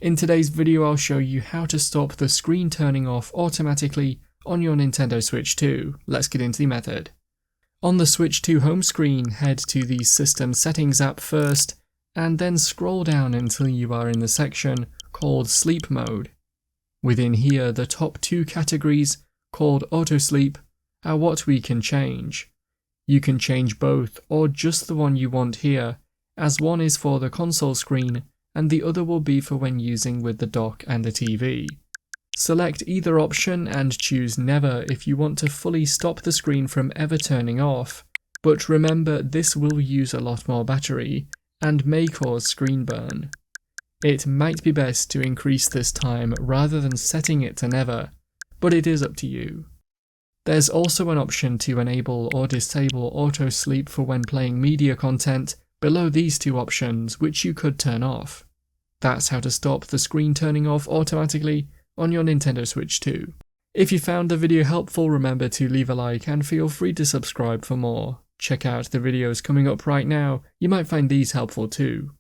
In today's video I'll show you how to stop the screen turning off automatically on your Nintendo Switch 2. Let's get into the method. On the Switch 2 home screen, head to the System Settings app first, and then scroll down until you are in the section called Sleep Mode. Within here, the top two categories, called Auto Sleep, are what we can change. You can change both or just the one you want here, as one is for the console screen and the other will be for when using with the dock and the TV. Select either option and choose Never if you want to fully stop the screen from ever turning off, but remember this will use a lot more battery and may cause screen burn. It might be best to increase this time rather than setting it to Never, but it is up to you. There's also an option to enable or disable auto sleep for when playing media content below these two options, which you could turn off. That's how to stop the screen turning off automatically on your Nintendo Switch 2. If you found the video helpful, remember to leave a like and feel free to subscribe for more. Check out the videos coming up right now, you might find these helpful too.